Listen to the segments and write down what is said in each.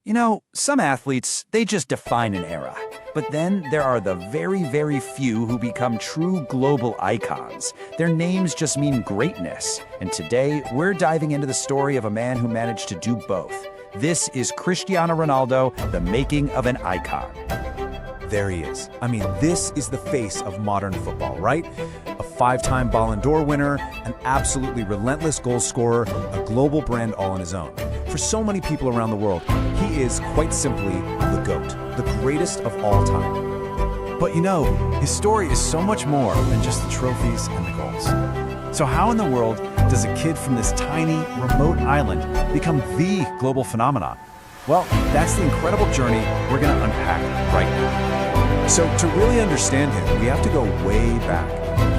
You know, some athletes, they just define an era. But then there are the very, very few who become true global icons. Their names just mean greatness. And today, we're diving into the story of a man who managed to do both. This is Cristiano Ronaldo, the making of an icon. There he is. I mean, this is the face of modern football, right? A five-time Ballon d'Or winner, an absolutely relentless goal scorer, a global brand all on his own. For so many people around the world, he is quite simply the GOAT, the greatest of all time. But you know, his story is so much more than just the trophies and the goals. So how in the world does a kid from this tiny, remote island become the global phenomenon? Well, that's the incredible journey we're going to unpack right now. So to really understand him, we have to go way back,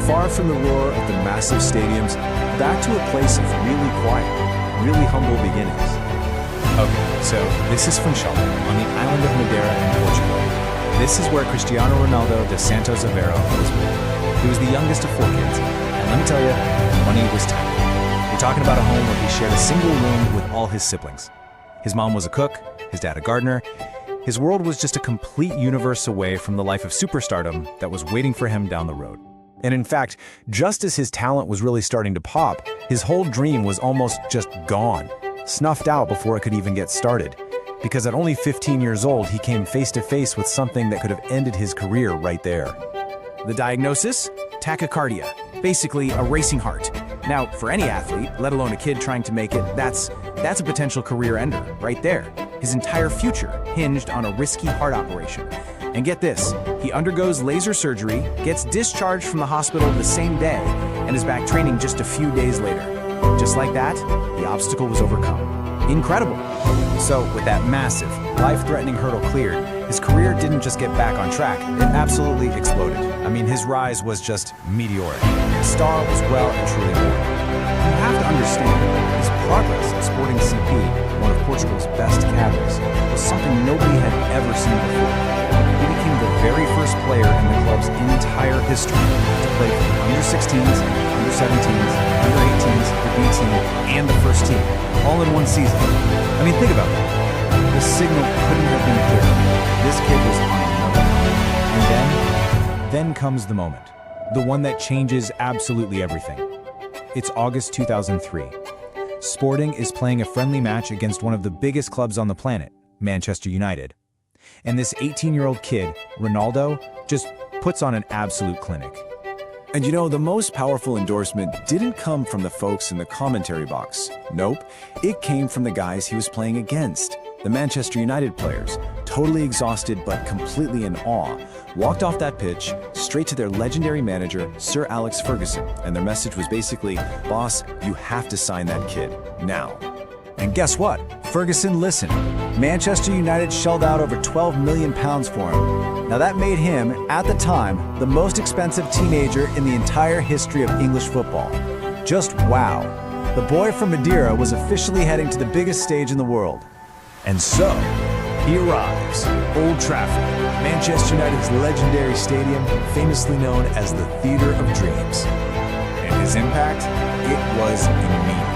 far from the roar of the massive stadiums, back to a place of really quiet, really humble beginnings. Okay, so this is Funchal, on the island of Madeira in Portugal. This is where Cristiano Ronaldo de Santos Aveiro was born. He was the youngest of four kids, and let me tell you, money was tight. We're talking about a home where he shared a single room with all his siblings. His mom was a cook, his dad a gardener. His world was just a complete universe away from the life of superstardom that was waiting for him down the road. And in fact, just as his talent was really starting to pop, his whole dream was almost just gone, snuffed out before it could even get started. Because at only 15 years old, he came face to face with something that could have ended his career right there. The diagnosis? Tachycardia, basically a racing heart. Now, for any athlete, let alone a kid trying to make it, that's a potential career ender, right there. His entire future hinged on a risky heart operation. And get this, he undergoes laser surgery, gets discharged from the hospital the same day, and is back training just a few days later. Just like that, the obstacle was overcome. Incredible. So, with that massive, life-threatening hurdle cleared, his career didn't just get back on track, it absolutely exploded. I mean, his rise was just meteoric. The star was well and truly born. You have to understand, his progress at Sporting CP, one of Portugal's best academies, was something nobody had ever seen before. He became the very first player in the club's entire history to play for the under-16s, under-17s, under-18s, the B team, and the first team, all in one season. I mean, think about that. The signal couldn't have been clearer. This kid was on another level. And then comes the moment. The one that changes absolutely everything. It's August 2003. Sporting is playing a friendly match against one of the biggest clubs on the planet, Manchester United. And this 18-year-old kid, Ronaldo, just puts on an absolute clinic. And you know, the most powerful endorsement didn't come from the folks in the commentary box. Nope, it came from the guys he was playing against. The Manchester United players, totally exhausted but completely in awe, walked off that pitch straight to their legendary manager, Sir Alex Ferguson, and their message was basically, "Boss, you have to sign that kid, now." And guess what? Ferguson listened. Manchester United shelled out over £12 million for him. Now that made him, at the time, the most expensive teenager in the entire history of English football. Just wow. The boy from Madeira was officially heading to the biggest stage in the world. And so, he arrives. Old Trafford, Manchester United's legendary stadium, famously known as the Theatre of Dreams. And his impact? It was immediate.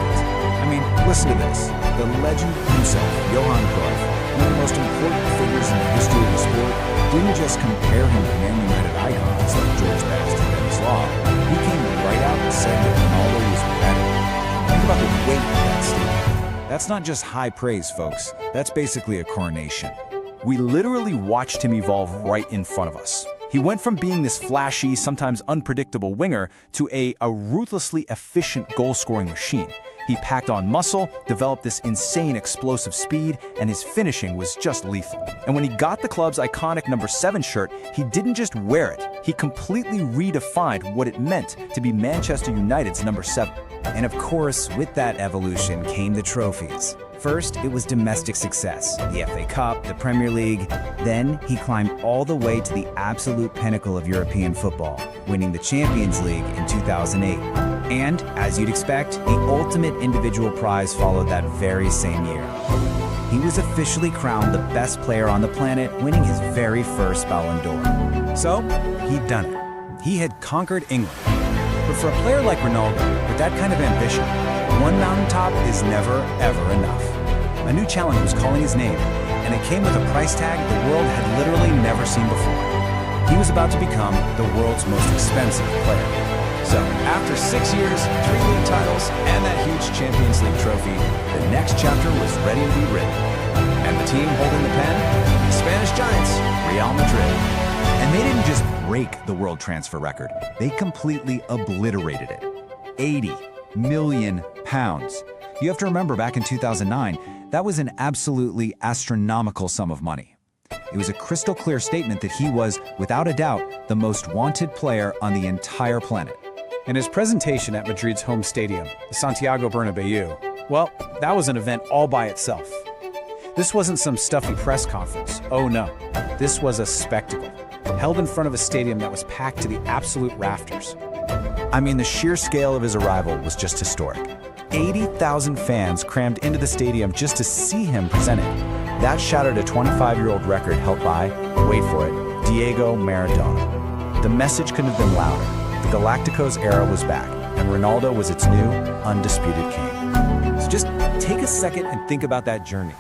I mean, listen to this. The legend himself, Johan Cruyff, one of the most important figures in the history of the sport, didn't just compare him to Man United icons like George Best and Dennis Law. He came right out and said that Ronaldo was better. Think about the weight of that statement. That's not just high praise, folks. That's basically a coronation. We literally watched him evolve right in front of us. He went from being this flashy, sometimes unpredictable winger to a ruthlessly efficient goal-scoring machine. He packed on muscle, developed this insane explosive speed, and his finishing was just lethal. And when he got the club's iconic number 7 shirt, he didn't just wear it, he completely redefined what it meant to be Manchester United's number 7. And of course, with that evolution came the trophies. First, it was domestic success, the FA Cup, the Premier League. Then, he climbed all the way to the absolute pinnacle of European football, winning the Champions League in 2008. And, as you'd expect, the ultimate individual prize followed that very same year. He was officially crowned the best player on the planet, winning his very first Ballon d'Or. So, he'd done it. He had conquered England. But for a player like Ronaldo, with that kind of ambition, one mountaintop is never, ever enough. A new challenge was calling his name, and it came with a price tag the world had literally never seen before. He was about to become the world's most expensive player. So, after 6 years, 3 league titles, and that huge Champions League trophy, the next chapter was ready to be written. And the team holding the pen? The Spanish Giants, Real Madrid. And they didn't just break the world transfer record, they completely obliterated it. 80 million pounds. You have to remember, back in 2009, that was an absolutely astronomical sum of money. It was a crystal clear statement that he was, without a doubt, the most wanted player on the entire planet. And his presentation at Madrid's home stadium, the Santiago Bernabeu, well, that was an event all by itself. This wasn't some stuffy press conference. Oh no, this was a spectacle, held in front of a stadium that was packed to the absolute rafters. I mean, the sheer scale of his arrival was just historic. 80,000 fans crammed into the stadium just to see him present it. That shattered a 25-year-old record held by, wait for it, Diego Maradona. The message couldn't have been louder. The Galacticos era was back, and Ronaldo was its new, undisputed king. So just take a second and think about that journey.